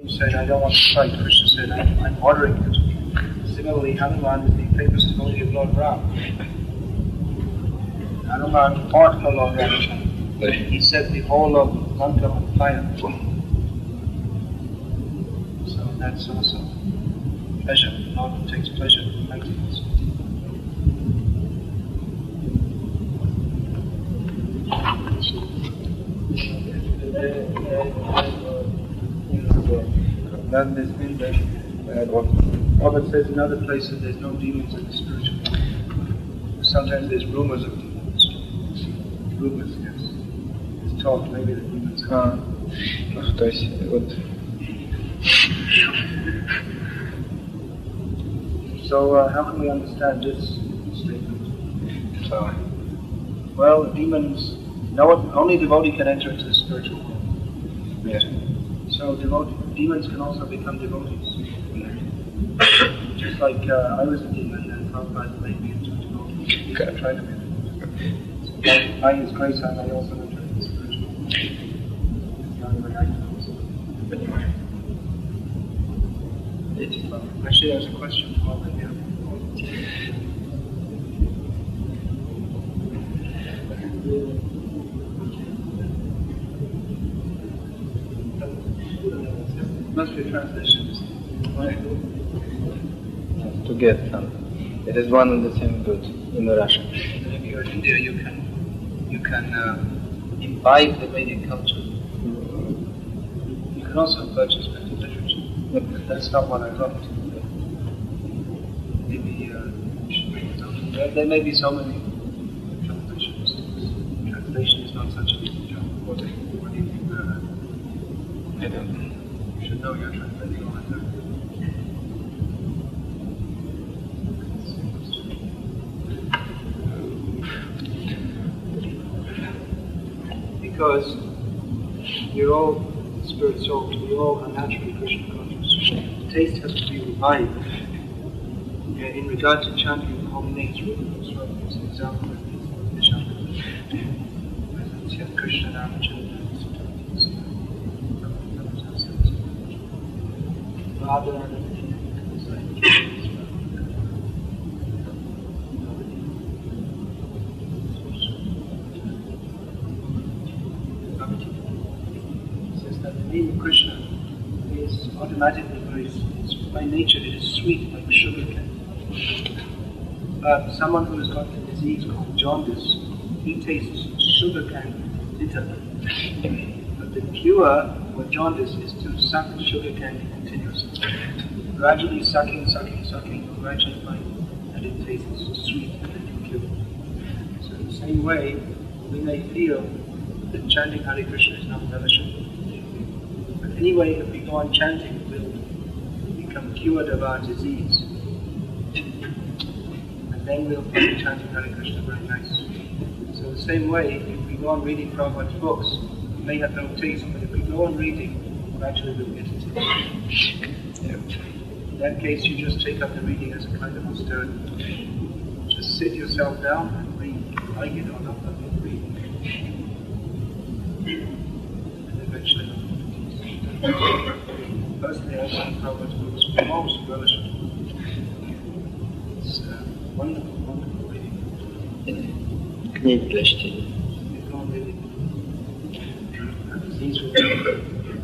He said, I don't want to fight. Krishna said, I'm ordering you to. Similarly, Hanuman is the famous devotee of Lord Ram. Hanuman fought for Lord Ram. He set the whole of Lanka on fire. So that's also pleasure. Lord takes pleasure in fighting us. Then there's been the Robert says in other places there's no demons in the spiritual world. Sometimes there's rumors of demons. Rumors, yes. It's talk maybe the demons are. То есть вот. So how can we understand this statement? So. Well, demons. Only devotee can enter into the spiritual world. Yeah. So demons can also become devotees. Just like I was a demon and Prabhupada made me into a devotee. He's trying to be a devotee. So by his grace I may also enter into the spiritual world. That's the only way I can also. Actually, there's a question from over here. Must be translations. Right. To get some. It is one and the same good in Russian. If you're in India, you can imbibe the Vedic culture. You can also purchase Vedic literature. But that's not what I wrote. Maybe there may be so many translations. Translation is not such a big job. What do you think? I don't know. You should know you're translating all the time. Because we're all spirit souls, we all are naturally Krishna conscious. The taste has to be revived. In regard to chanting the holy names, it's an example of the chant. Krishna Namachan. Says that the name of Krishna is automatically by nature it is sweet like sugar cane. Someone who has got a disease called jaundice, he tastes sugar cane bitter. But the cure for jaundice is to suck sugar candy continuously. Gradually sucking, you'll gradually find that it tastes sweet and then you cure. So in the same way, we may feel that chanting Hare Krishna is not relishable. But anyway, if we go on chanting, we'll become cured of our disease. And then we'll find chanting Hare Krishna very nice. So the same way, if we go on reading Prabhupada's books, we may have no taste, but if we go on reading, gradually we'll get it. In that case, you just take up the reading as a kind of austerity. Just sit yourself down and read. Like it or not, but you'll read. And eventually, personally, I find Prabhupada's books most relishable. It's wonderful, wonderful reading. Книги для чтения.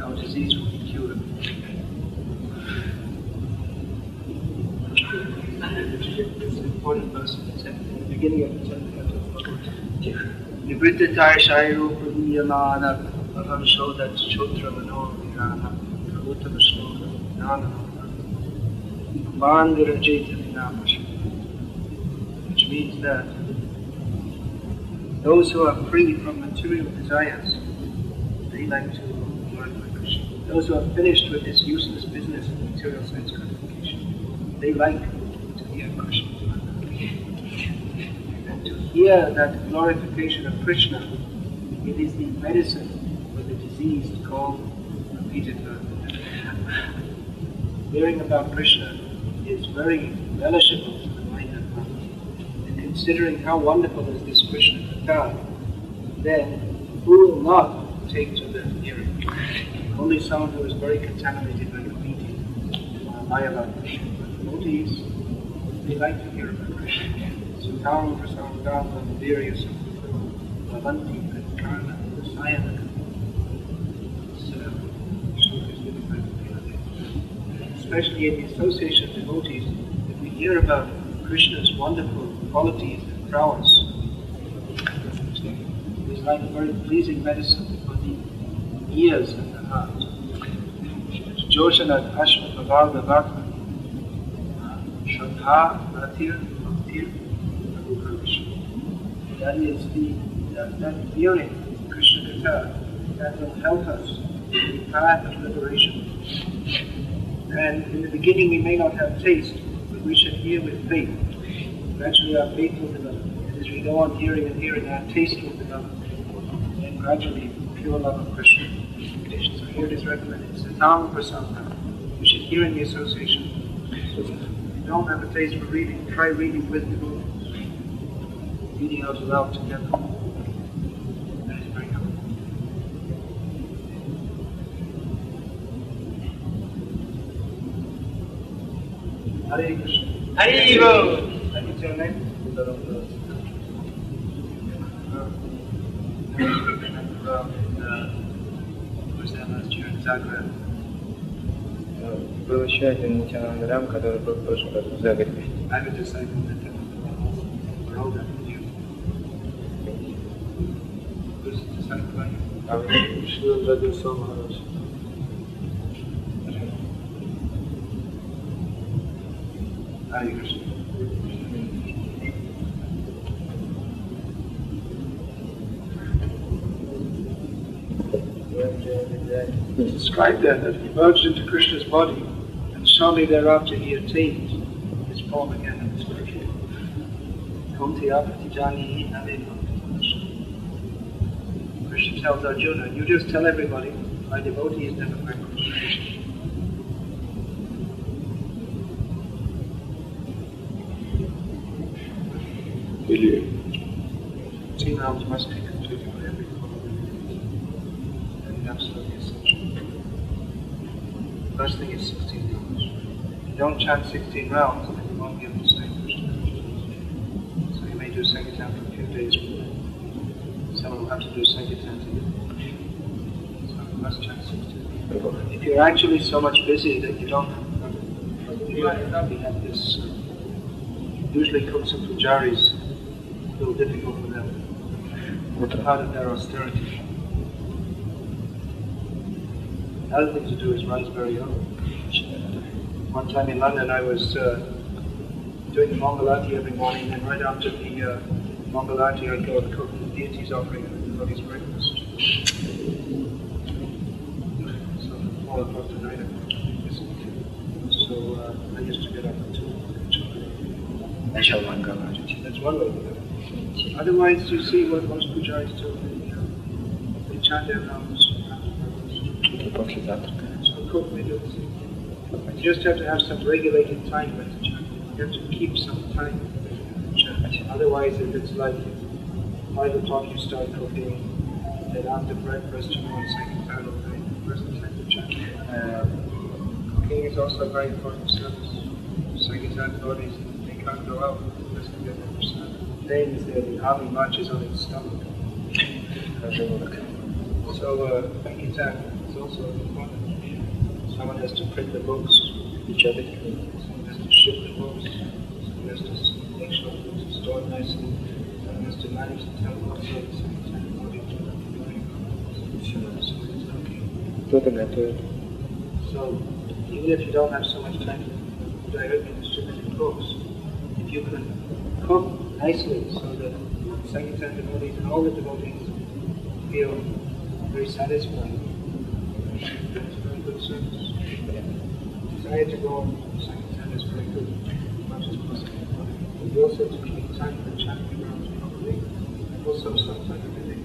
Our disease will be cured. It's an important verse in the beginning of the 10th chapter. Nivrittatai Shairu Pradiyamana Avam Shodat Chotra Mano Virana Uttama Shloka Nana Mandira Jeta Vinamash, which means that those who are free from material desires, they like to glorify Krishna. Those who are finished with this useless business of material sense gratification, they like to hear Krishna. And to hear that glorification of Krishna, it is the medicine for the diseased called repeated birth. Hearing about Krishna is very relishable to the mind of man. And considering how wonderful is this Krishna Katha, then who will not take to the hearing? only someone who is very contaminated by graffiti or Maya about Krishna. But devotees, they like to hear about Krishna. So Taram Prasam Gama, various Bhavanti, Karna, Sayana. Especially in the association of devotees, if we hear about Krishna's wonderful qualities and prowess, it is like a very pleasing medicine for the ears and the heart. Joshanat Ashma Bhavarva Bhakta Shraddha Bhatir Bhaktir Krishna. That is that hearing Krishna Katha that will help us in the path of liberation. And in the beginning we may not have taste, but we should hear with faith. Gradually our faith will develop. And as we go on hearing and hearing, our taste will develop. And gradually pure love of Krishna. So here it is recommended. Satam Prasanta. You should hear in the association. If you don't have a taste for reading, try reading with devotees. Reading out loud together. That is very helpful. Hare Krishna. Hare What's your name? Was there last year in Zagreb? Был еще один Нитянандарам, который был в прошлом году в Загребе. I have a disciple that we're older than you. Who's the disciple are you? Шрила Джагирсо Махарадж. Hare Krishna. Described that he merged into Krishna's body, and shortly thereafter he attained his form again in the spiritual world. Krishna tells Arjuna, you just tell everybody, my devotee is never met Krishna. 16 rounds must be completed by every that is absolutely essential. The first thing is 16 rounds. If you don't chant 16 rounds, then you won't be able to say Krishna. So you may do Sankirtan for a few days, but someone will have to do Sankirtan today. So you must chant 16. If you're actually so much busy that you don't we have this usually cooks and pujaris, a little difficult for them. Part of their austerity. Another thing to do is rise very early. One time in London I was doing the Mangalarti every morning, and right after the Mangalarti I'd go and cook the deity's offering and everybody's breakfast. So 4 o'clock tonight I So I used to get up at 2 o'clock. That's one way to do it. Otherwise, you see what most pujaris do. They chant their rounds. So cook, they do the same. You just have to have some regulated time when to chant. You have to keep some time to chant. Otherwise, if it's like 5 o'clock you start cooking, then after breakfast you go on second time of night, first time to chant. Cooking is also a very important service. Second time bodies, they can't go out unless they get their prasad. Then is there the army marches on its stomach. So Sankirtan is also important. Someone has to print the books, someone has to ship the books, someone has to make sure the books are stored nicely, someone has to manage the temple, so the Sankirtan body to So even if you don't have so much time to directly distribute the books, if you can cook nicely so that Sankirtan devotees and all the devotees feel very satisfied, that's a very good service. Desire to go on Sankirtan is very good, as much as possible. But you also have to keep time for chanting rounds properly, and also sometimes every day.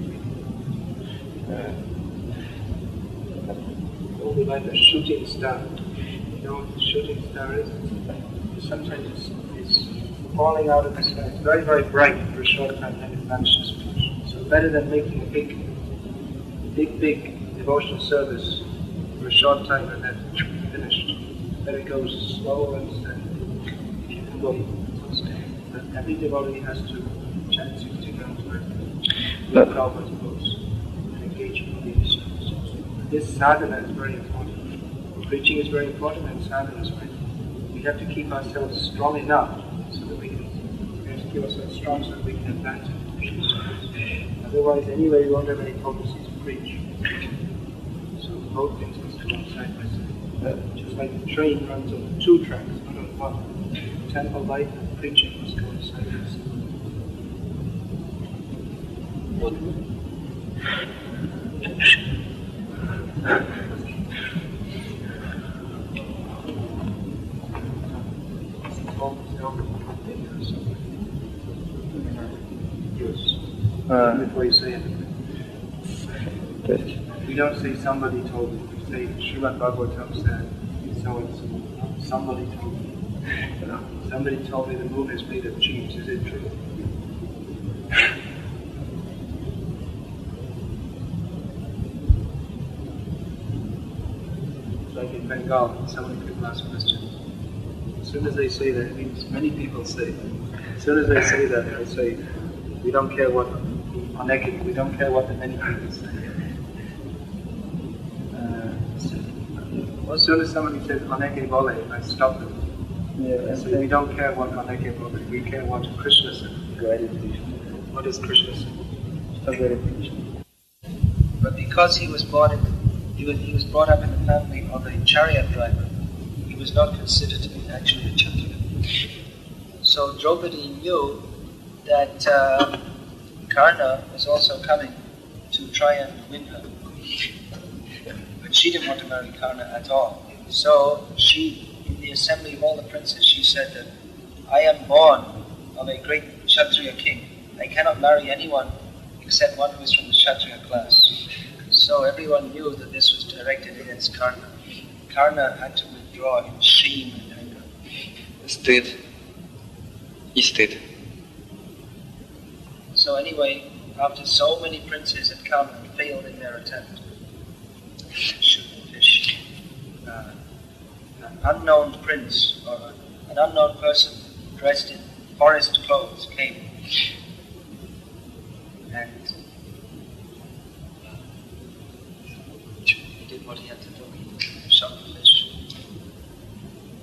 Don't be like a shooting star. You know what the shooting star is? Sometimes it's falling out of the sky. It's very, very bright for a short time, and it vanishes. So better than making a big devotional service for a short time and then finished. Then it goes slower and steady. Keep it going. But every devotee has to chant 60 rounds where no Prabhupada goes and engage fully in service. This sadhana is very important. Preaching is very important and sadhana is very important. We have to keep ourselves strong enough so that we can keep ourselves strong so that we can advance in Krishna service. Otherwise, anyway, we won't have any potency to preach. So both things must go side by side. Just like the train runs on 2 tracks, not on 1. Temple life and preaching must go side by side. Before you say anything. We don't say somebody told me. We say Srimad Bhagavatam said so and so. Somebody told me. Somebody told me the moon is made of cheese. Is it true? It's like in Bengal, somebody people ask questions. As soon as they say that, it means many people say. As soon as they say that, they say, we don't care what we don't care what the many people say. As soon as somebody says Aneke Bole, I stop them. I say, we don't care what Aneke Bole, we care what Krishna said. What does Krishna say? But because he was brought up in the family of a chariot driver, he was not considered to be actually a Kshatriya. So Draupadi knew that Karna was also coming to try and win her. But she didn't want to marry Karna at all. So she, in the assembly of all the princes, she said that I am born of a great Kshatriya king. I cannot marry anyone except one who is from the Kshatriya class. So everyone knew that this was directed against Karna. Karna had to withdraw in shame and anger. Stid. Istid. So anyway, after so many princes had come and failed in their attempt, an unknown prince or an unknown person dressed in forest clothes came and he did what he had to do. He shot the fish.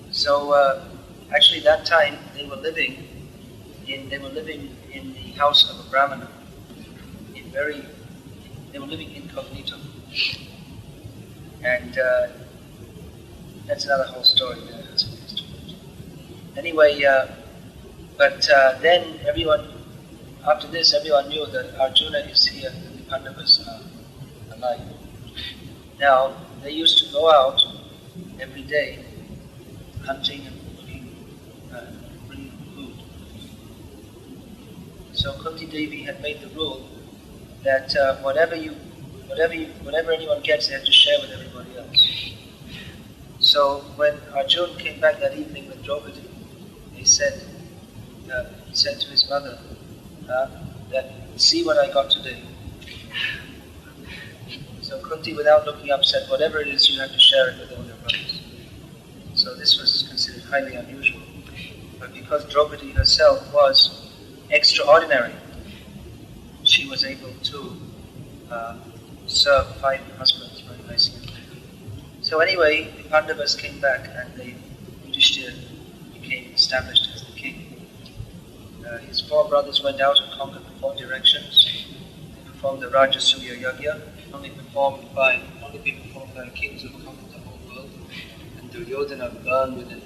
So actually that time they were living in the house of a Brahmana. They were living incognito. And that's another whole story. Anyway, then after this, everyone knew that Arjuna is here and the Pandavas are alive. Now, they used to go out every day hunting and bringing food. So Kunti Devi had made the rule that whatever anyone gets, they have to share with everybody else. So when Arjuna came back that evening with Draupadi, he said to his mother that, see what I got today. So Kunti, without looking up, said, whatever it is, you have to share it with all your brothers. So this was considered highly unusual. But because Draupadi herself was extraordinary, she was able to serve 5 husbands very nicely. So anyway, the Pandavas came back and Yudhishthira became established as the king. His 4 brothers went out and conquered the 4 directions. They performed the Rajasuya Yagya, only been performed by kings who conquered the whole world. And Duryodhana burned within it.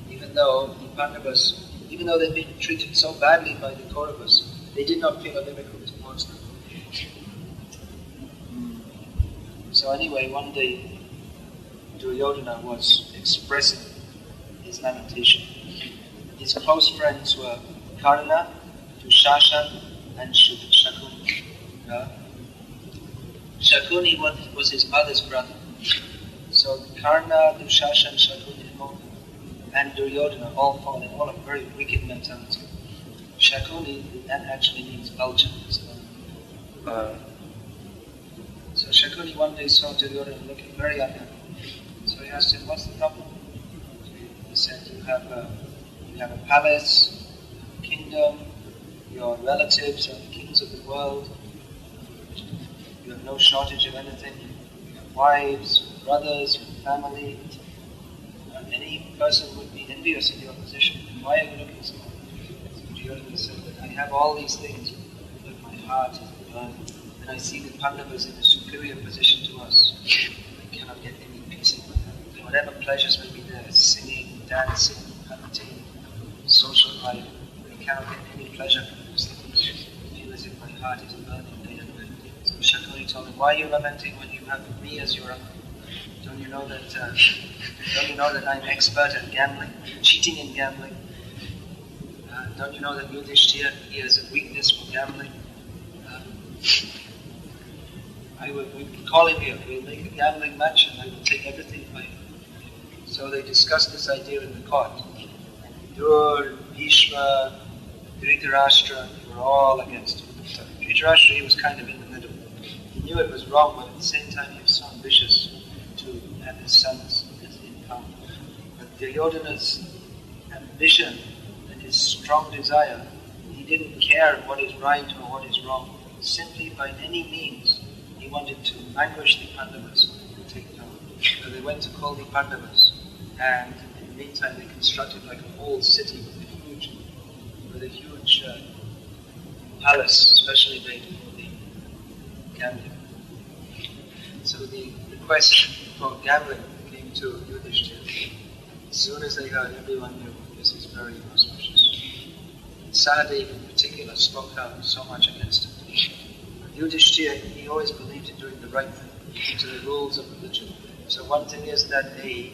Even though the Pandavas, they'd been treated so badly by the Kauravas, they did not feel inimical towards them. So anyway, one day, Duryodhana was expressing his lamentation. His close friends were Karna, Dushashan, and Shakuni. Shakuni was his mother's brother. So Karna, Dushashan, Shakuni, and Duryodhana all fall in all a very wicked mentality. Shakuni, that actually means vulture. So So Shakuni one day saw Duryodhana looking very unhappy. So he asked him, what's the problem? He said, you have a palace, a kingdom, your relatives are the kings of the world, you have no shortage of anything, you have wives, brothers, family. Any person would be envious of your position. Why are you looking so hard? So Duryodhana said that I have all these things, but my heart is burning. And I see the Pandavas in a superior position to us. I cannot get any peace in my heart. Whatever pleasures may be there, singing, dancing, hunting, social life, I cannot get any pleasure from those things. I feel as if my heart is burning day and night. So Shakuni told him, why are you lamenting when you have me as your uncle? Don't you know that I'm expert at gambling, cheating in gambling? Don't you know that Yudhishthira, he has a weakness for gambling? We call him here, we'll make a gambling match and I will take everything by him. So they discussed this idea in the court. Dur, Bhishma, Dhritarashtra, they were all against it. Dhritarashtra, he was kind of in the middle. He knew it was wrong, but at the same time he was so ambitious to have his sons as income. But Duryodhana's ambition and his strong desire, he didn't care what is right or what is wrong. Simply by any means, he wanted to vanquish the Pandavas and take power. So they went to call the Pandavas, and in the meantime they constructed like a whole city with a huge palace, especially made for the gambling. So the request for gambling came to Yudhishthira. As soon as they heard, everyone knew this is very auspicious. Sahadev in particular spoke out so much against it. Yudhishthira, he always believed in doing the right thing, to the rules of religion. So one thing is that a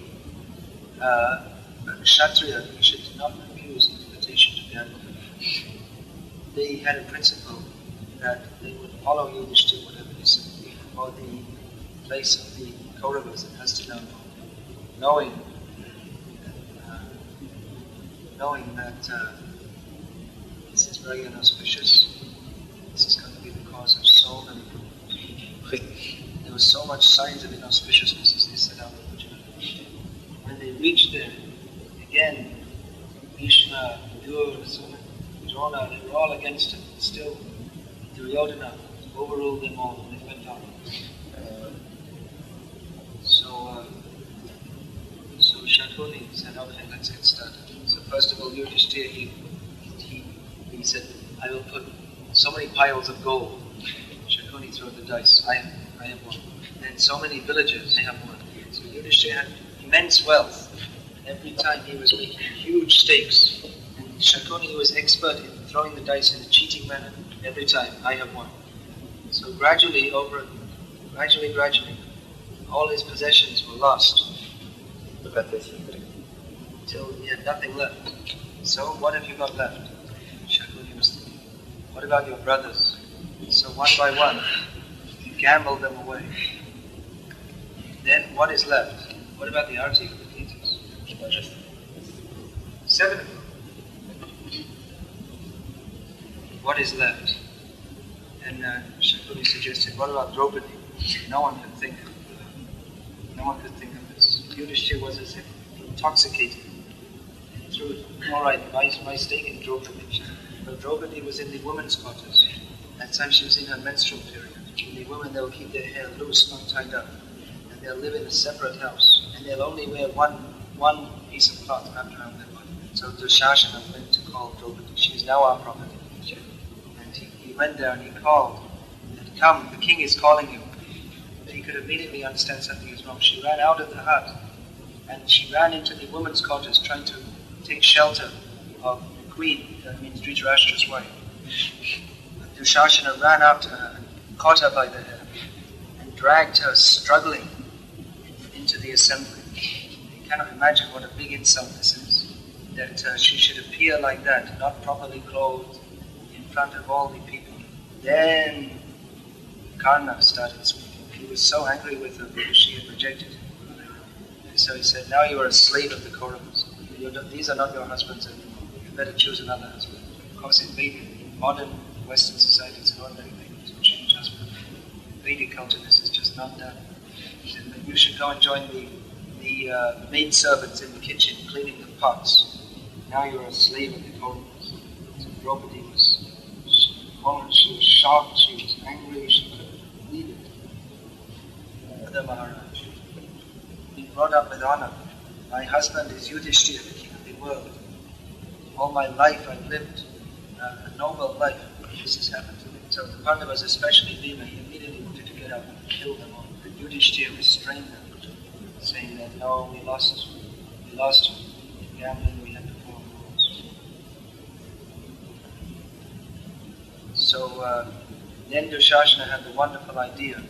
Kshatriya, he should not refuse an invitation to gamble. They had a principle that they would follow Yudhishthira whatever he said, or the place of the Kauravas in Hastinapur, knowing that this is very inauspicious. This is going to be the cause of so many problems. There was so much signs of inauspiciousness as they set out the journey. When they reached there, again, Bhishma, Duryodhana, Drona, they were all against it. Still, Duryodhana overruled them all and they went on. So Shakuni said, okay, let's get started. So first of all, Yudhishthira, he said, I will put so many piles of gold. Shakuni threw the dice. I have one. Then so many villages. I have one. So Yudhishthira had immense wealth. Every time he was making huge stakes. And Shakuni was expert in throwing the dice in a cheating manner. Every time, I have one. So gradually, all his possessions were lost. Till he had nothing left. So what have you got left? Shakuni was thinking, what about your brothers? So one by one, he gambled them away. Then what is left? What about the Arti, the Ketas? 7 of them. What is left? And Shakuni suggested, what about Draupadi? No one could think of this. Yudhishthira was as if intoxicated. He threw it, all right, my stake in Draupadi. But Draupadi was in the women's quarters. At times she was in her menstrual period. And the women, they'll keep their hair loose, not tied up. And they'll live in a separate house. And they'll only wear one piece of cloth wrapped around their body. So Dushasana went to call Draupadi. She is now our property. And he went there and he called. And come, the king is calling you. But he could immediately understand something is wrong. She ran out of the hut. And she ran into the women's quarters trying to take shelter of the queen, that means Dhritarashtra's wife. Dushasana ran after her and caught her by the hair and dragged her struggling into the assembly. You cannot imagine what a big insult this is, that she should appear like that, not properly clothed, in front of all the people. Then Karna started speaking. He was so angry with her because she had rejected him. So he said, now you are a slave of the Kauravas. These are not your husbands anymore. You better choose another husband. Of course, in Vedic, modern Western society, it's not very big to change husband. Vedic culture, this is just it's not done. He said, "But you should go and join the maid servants in the kitchen, cleaning the pots. Now you're a slave of the Kauravas." So Draupadi was shocked, she was angry, she couldn't believe it. The Maharaj, being brought up with honor. My husband is Yudhishthira, the king of the world. All my life I've lived a noble life. This has happened to me. So the Pandavas, especially Bhima, he immediately wanted to get up and kill them all. But Yudhishthira restrained them, saying that no, we lost in gambling, we had to follow rules. So then Dushasana had the wonderful idea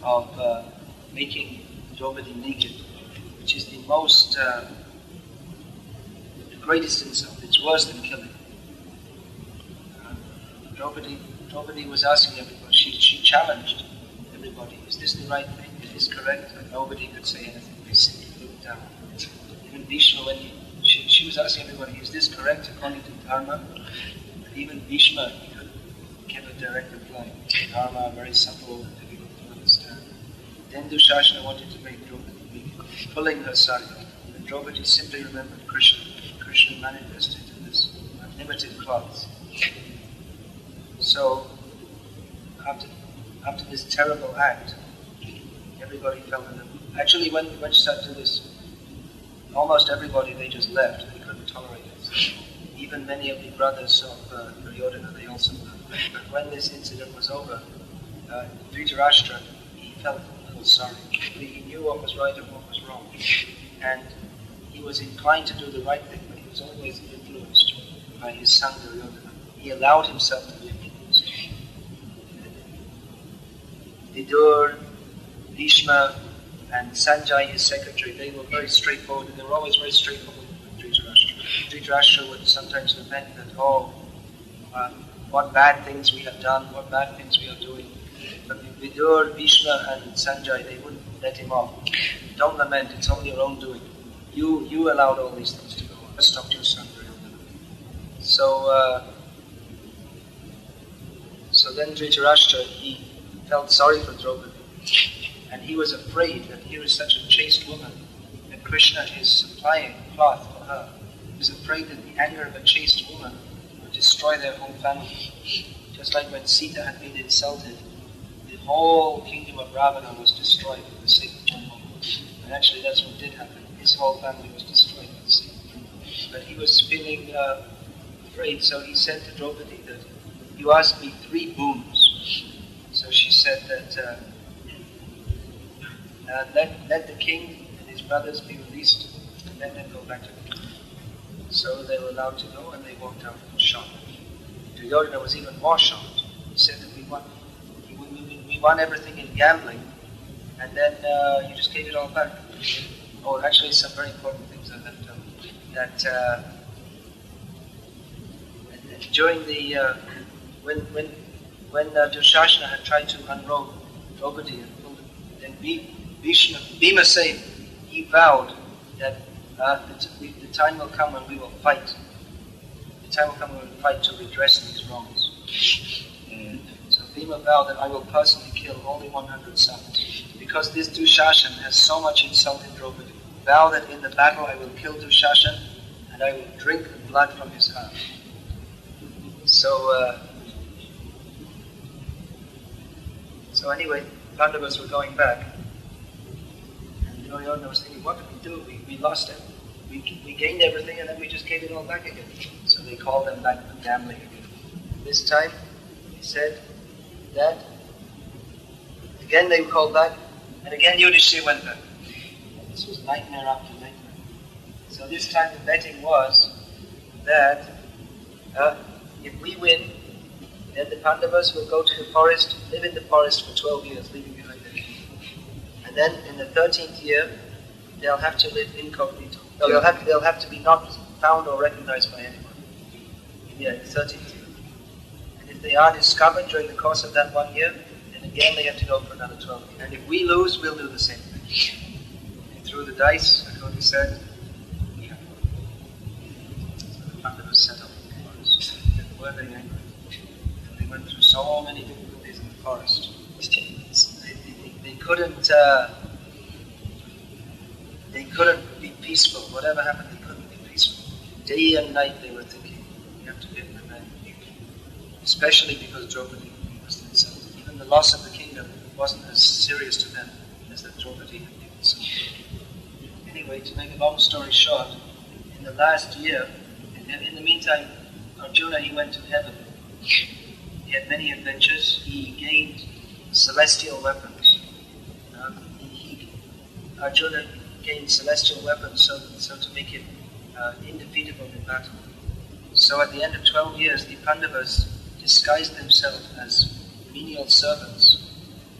of making Draupadi naked, which is the most, the greatest insult. It's worse than killing. Draupadi was asking everybody, she challenged everybody, is this the right thing? Is this correct? And nobody could say anything. They simply looked down. Even Bhishma, when she was asking everybody, is this correct according to Dharma? And even Bhishma, he couldn't give a direct reply. Dharma, very subtle and difficult to understand. Then Dushasana wanted to make Draupadi pulling her sari. And Draupadi simply remembered Krishna. Krishna manifested in this unlimited cloths. So, after this terrible act, everybody fell in love. Actually, when she started to do this, almost everybody, they just left. They couldn't tolerate it. Even many of the brothers of Duryodhana, they also left. But when this incident was over, Dhritarashtra, he felt a little sorry. He knew what was right and what was wrong. And he was inclined to do the right thing, but he was always influenced by his son Duryodhana. He allowed himself to be influenced. Vidur, Bhishma, and Sanjay, his secretary, they were very straightforward, and they were always very straightforward with Dhritarashtra. Dhritarashtra would sometimes lament that, what bad things we have done, what bad things we are doing. But Vidur, Bhishma, and Sanjay, they wouldn't let him off. Don't lament, it's only your own doing. You allowed all these things to go on. Stop your son. So then Dhritarashtra, he felt sorry for Draupadi. And he was afraid that here is such a chaste woman, that Krishna is supplying cloth for her. He was afraid that the anger of a chaste woman would destroy their whole family. Just like when Sita had been insulted, the whole kingdom of Ravana was destroyed for the sake of one woman. And actually that's what did happen. His whole family was destroyed for the sake of one woman. But he was feeling afraid, so he said to Draupadi that, you asked me 3 boons. So she said that let the king and his brothers be released and let them go back to the kingdom. So they were allowed to go and they walked out shocked. Duryodhana was even more shocked. He said that we won everything in gambling and then you just gave it all back. Oh, actually some very important things I left out. That during the when Dushasana had tried to unrobe Draupadi and pulled him, then Bhima said, he vowed that the time will come when we will fight. The time will come when we will fight to redress these wrongs. So Bhima vowed that I will personally kill only 100 sons. Because this Dushasana has so much insulted Draupadi. Vow that in the battle I will kill Dushasana and I will drink the blood from his heart. So anyway, Pandavas were going back, and Duryodhana was thinking, what did we do? We lost it. We gained everything, and then we just gave it all back again. So they called them back to gambling again. This time, he said that again they were called back, and again Yudhishthira went back. And this was nightmare after nightmare. So this time the betting was that if we win, then the Pandavas will go to the forest, live in the forest for 12 years, leaving behind their king. And then in the 13th year, they'll have to live incognito. No, they'll have to be not found or recognized by anyone. Yeah, the 13th year. And if they are discovered during the course of that 1 year, then again they have to go for another 12 years. And if we lose, we'll do the same thing. And through the dice, Akoti said, we have won. So the Pandavas set up in the forest. They were very angry. They went through so many difficulties in the forest. They be peaceful. Whatever happened, they couldn't be peaceful. Day and night they were thinking, we have to get revenge. Especially because Draupadi was insulted. Even the loss of the kingdom wasn't as serious to them as that Draupadi had been insulted. Anyway, to make a long story short, in the last year, in the meantime, Arjuna, he went to heaven. He had many adventures. He gained celestial weapons. Arjuna gained celestial weapons so to make him indefeatable in battle. So at the end of 12 years, the Pandavas disguised themselves as menial servants,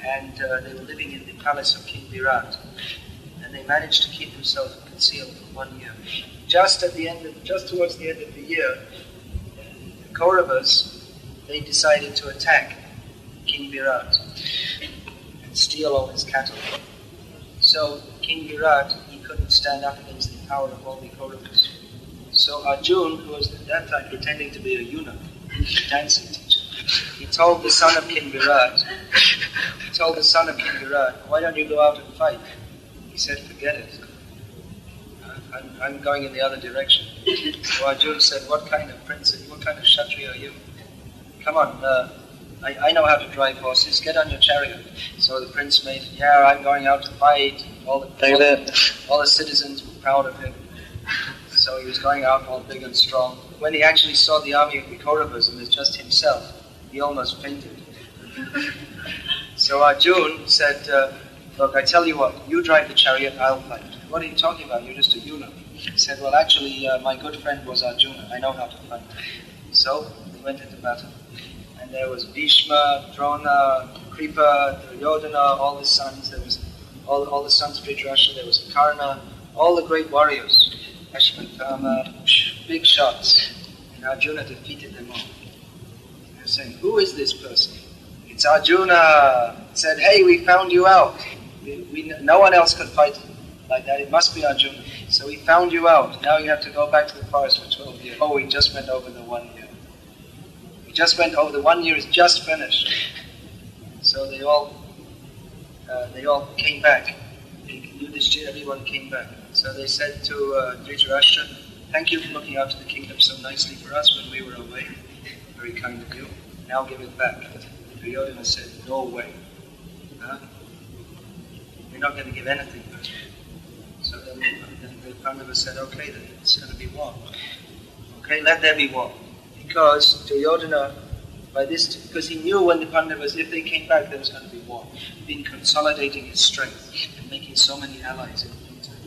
and they were living in the palace of King Virat. And they managed to keep themselves concealed for 1 year. Just towards the end of the year, the Kauravas, they decided to attack King Virat and steal all his cattle. So King Virat, he couldn't stand up against the power of all the Kauravas. So Arjuna, who was at that time pretending to be a eunuch, a dancing teacher, he told the son of King Virat, why don't you go out and fight? He said, forget it. I'm going in the other direction. So Arjuna said, what kind of prince, what kind of Kshatriya are you? Come on, I know how to drive horses, get on your chariot. So the prince made, I'm going out to fight. All the citizens were proud of him. So he was going out all big and strong. When he actually saw the army of the Kauravas and it was just himself, he almost fainted. So Arjuna said, look, I tell you what, you drive the chariot, I'll fight. What are you talking about? You're just a eunuch. He said, well, actually, my good friend was Arjuna. I know how to fight. So they went into battle. And there was Bhishma, Drona, Kripa, Duryodhana, all the sons. There was all the sons of Dhritarashtra. There was Karna, all the great warriors. Ashwatthama, big shots. And Arjuna defeated them all. And they're saying, who is this person? It's Arjuna. He said, hey, we found you out. No one else could fight like that. It must be Arjuna. So we found you out. Now you have to go back to the forest for 12 years. Oh, we just went over the 1 year. The 1 year is just finished. So they all came back. Yudhishthira, everyone came back. So they said to Dhritarashtra, thank you for looking after the kingdom so nicely for us when we were away. Very kind of you. Now give it back. Duryodhana said, no way. We're not going to give anything back. So then the Pandavas said, okay, then it's going to be war. Okay, let there be war. Because Duryodhana, because he knew when the Pandavas, if they came back, there was going to be war. He'd been consolidating his strength and making so many allies in the meantime.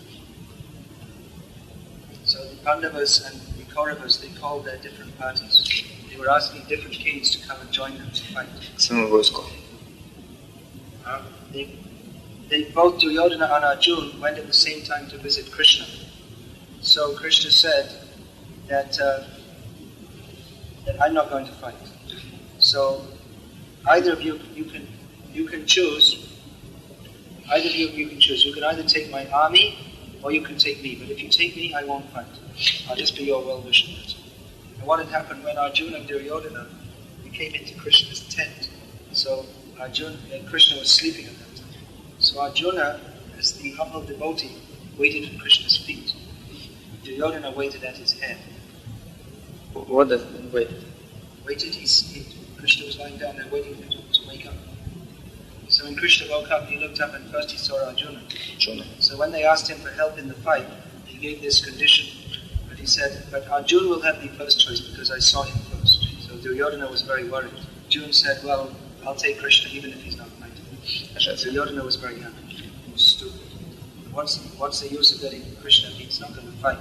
So the Pandavas and the Kauravas, they called their different parties. They were asking different kings to come and join them to fight. They both Duryodhana and Arjuna went at the same time to visit Krishna. So Krishna said that I'm not going to fight. So either of you can choose. Either of you can choose. You can either take my army or you can take me. But if you take me, I won't fight. I'll just be your well-wisher. And what had happened when Arjuna and Duryodhana came into Krishna's tent? So Krishna was sleeping at that time. So Arjuna, as the humble devotee, waited at Krishna's feet. Duryodhana waited at his head. What does it wait? Waited, Krishna was lying down there waiting for him to wake up. So when Krishna woke up, he looked up and first he saw Arjuna. So when they asked him for help in the fight, he gave this condition. But he said, but Arjuna will have the first choice because I saw him first. So Duryodhana was very worried. Arjuna said, well, I'll take Krishna even if he's not fighting. Duryodhana was very happy. He was stupid. What's the use of getting Krishna if he's not going to fight?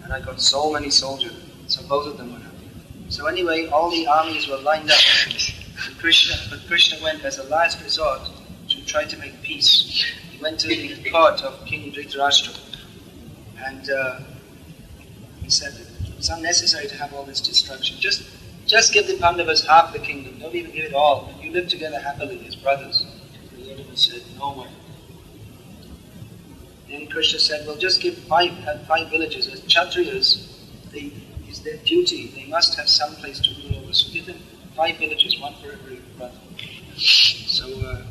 And I got so many soldiers. So both of them were happy. So anyway, all the armies were lined up. But Krishna went as a last resort to try to make peace. He went to the court of King Dhritarashtra. And he said, it's unnecessary to have all this destruction. Just give the Pandavas half the kingdom. Don't even give it all. You live together happily as brothers. Duryodhana said, no way. Then Krishna said, well, just give five villages. As Kshatriyas, it's their duty. They must have some place to rule over. So give them 5 villages, one for every brother. So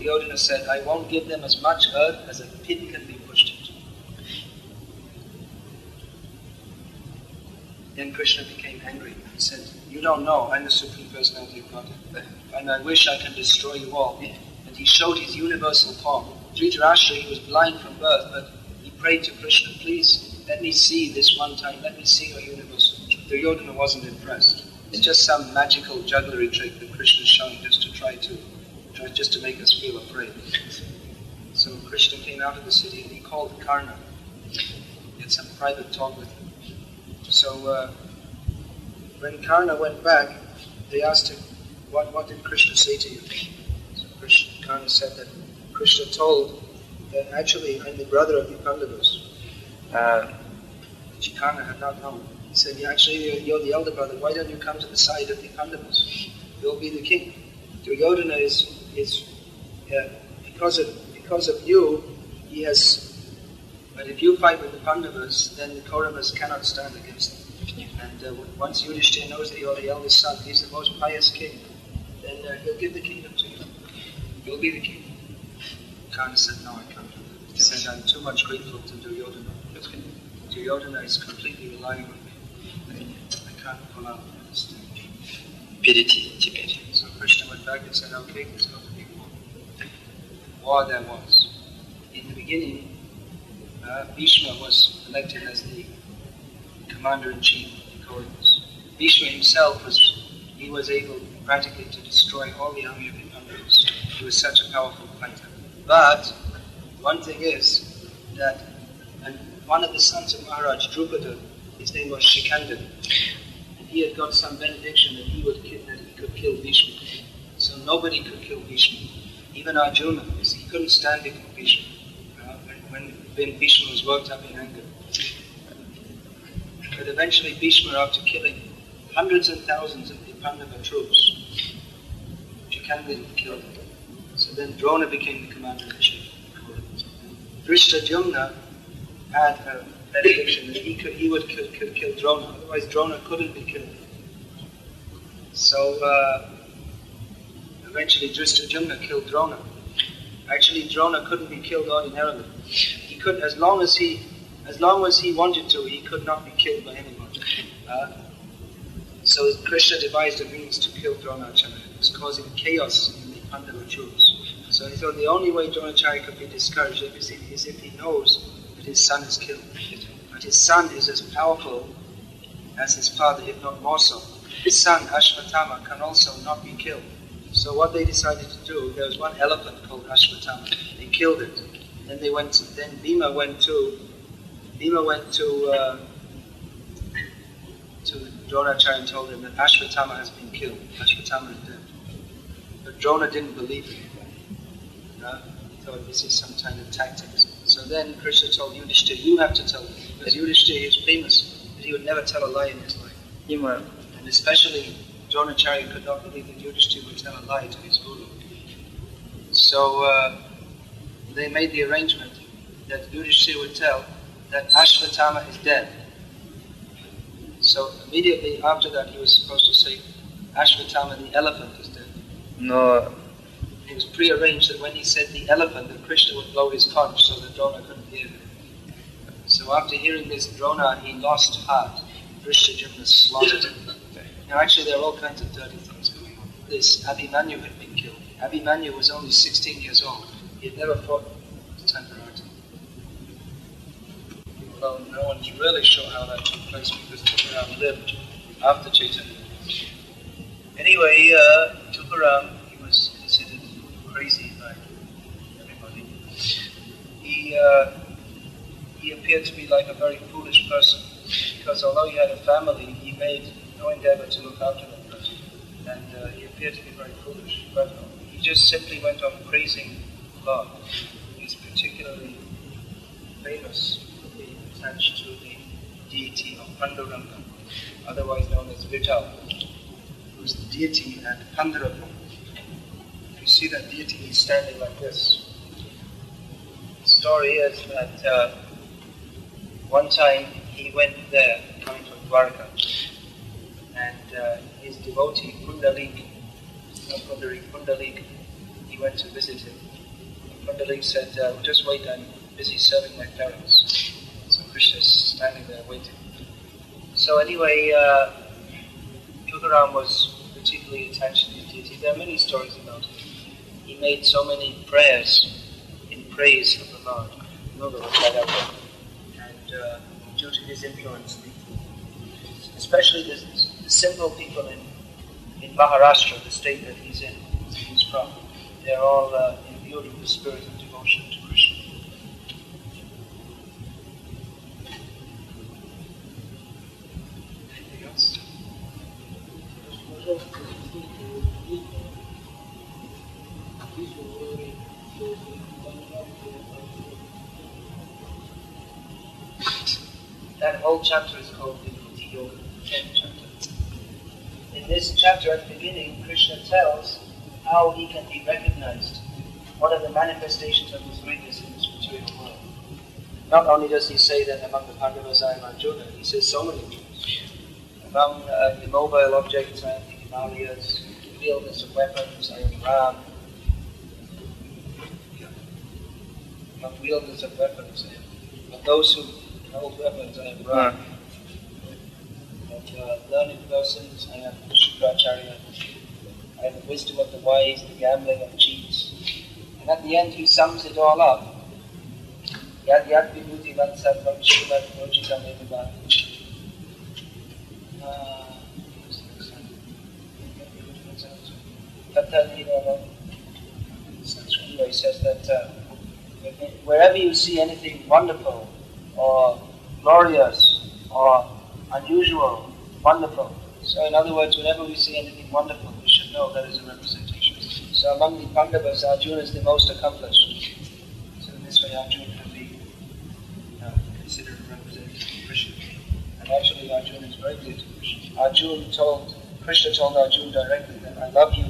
Duryodhana said, I won't give them as much earth as a pin can be pushed into. Then Krishna became angry and said, you don't know, I'm the Supreme Personality of Godhead, and I wish I can destroy you all. And he showed his universal form. Dhritarashtra, he was blind from birth, but he prayed to Krishna, please, let me see this one time, let me see your universal. Duryodhana wasn't impressed. It's just some magical jugglery trick that Krishna is showing just to make us feel afraid. So Krishna came out of the city and he called Karna. He had some private talk with him. So when Karna went back, they asked him, what did Krishna say to you? So Karna said that Krishna told that actually I'm the brother of the Pandavas. Which Karna had not known. He said, actually you're the elder brother, why don't you come to the side of the Pandavas? You'll be the king. Duryodhana is because of you, he has, but if you fight with the Pandavas, then the Kauravas cannot stand against them. And once Yudhishthira knows that you're the eldest son, he's the most pious king, then he'll give the kingdom to you. You'll be the king. Karna said, no, I can't do that. He said, I'm too much grateful to Duryodhana. Duryodhana is completely relying on me. I can't pull out of this stage. So Krishna went back and said, okay, there's going to be war. War there was. In the beginning, Bhishma was elected as the commander-in-chief of the Kauravas. Bhishma himself was able practically to destroy all the army of the Pandavas. He was such a powerful fighter. But one thing is that one of the sons of Maharaj Drupada, his name was Shikandan, and he had got some benediction that he could kill Bhishma. So nobody could kill Bhishma. Even Arjuna, he couldn't stand before Bhishma when Bhishma was worked up in anger. But eventually Bhishma, after killing hundreds and thousands of the Pandava troops, Shikandan killed him. So then Drona became the commander-in-chief. Drishtadyumna had a benediction that he would kill Drona, otherwise Drona couldn't be killed. So eventually Drishtadyumna killed Drona. Actually, Drona couldn't be killed ordinarily. He could, as long as he wanted to, he could not be killed by anyone. So Krishna devised a means to kill Dronacharya. It was causing chaos in the Pandava troops. So he thought the only way Dronacharya could be discouraged is if he knows that his son is killed. But his son is as powerful as his father, if not more so. His son, Ashwatthama, can also not be killed. So what they decided to do, there was one elephant called Ashwatthama. They killed it. Then Bhima went to Dronacharya and told him that Ashwatthama has been killed. Ashwatthama is dead. But Drona didn't believe him. He thought this is some kind of tactics. So then Krishna told Yudhishthira, you have to tell him. Because Yudhishthira is famous, that he would never tell a lie in his life. And especially Dronacharya could not believe that Yudhishthira would tell a lie to his guru. So they made the arrangement that Yudhishthira would tell that Ashwatthama is dead. So immediately after that he was supposed to say, Ashwatthama the elephant is dead. No. It was prearranged that when he said the elephant, that Krishna would blow his conch so that Drona couldn't hear him. So after hearing this, Drona, he lost heart. Drishtadyumna slaughtered him. Now actually there are all kinds of dirty things going on. This Abhimanyu had been killed. Abhimanyu was only 16 years old. He had never fought with Tankarati. Well, no one's really sure how that took place because Tukaram lived after Chaitanya. Anyway, Tukaram, he was considered crazy by everybody. He appeared to be like a very foolish person because although he had a family, he made no endeavor to look after that person. And he appeared to be very foolish. But he just simply went on praising God. He's particularly famous for being attached to the deity of Panduranga, otherwise known as Vital, who's the deity at Pandarapur. If you see that deity, he's standing like this. The story is that one time he went there, coming from Dwarka, and his devotee Pundalik, he went to visit him. Pundalik said, just wait, I'm busy serving my parents. So Krishna is standing there waiting. So anyway, Tukaram was particularly attached to the deity. There are many stories about him. He made so many prayers in praise of the Lord. And due to his influence, especially the simple people in Maharashtra, the state that he's from, they're all imbued with the spirit of devotion to Krishna. Anything else? That whole chapter is called the Bhakti Yoga, the 10th chapter. In this chapter at the beginning, Krishna tells how he can be recognized. What are the manifestations of his greatness in this material world? Not only does he say that among the Pandavas I am Arjuna, he says so many things. Among immobile objects I am the Himalayas, the wielders of weapons I am Ram. Among wielders of weapons I am. But those who hold weapons I am Ram. But learned persons I am Shukracharya. I have the wisdom of the wise, the gambling of cheats. And at the end he sums it all up. Yad yad vibhuti vat sarvam shivat mojitam evavat. He says that wherever you see anything wonderful or glorious or unusual, wonderful. So in other words, whenever we see anything wonderful, we should know that is a representation. So among the Pandavas, Arjuna is the most accomplished. So in this way, Arjuna can be considered a representative of Krishna. And actually, Arjuna is very good to Krishna. Krishna told Arjuna directly that I love you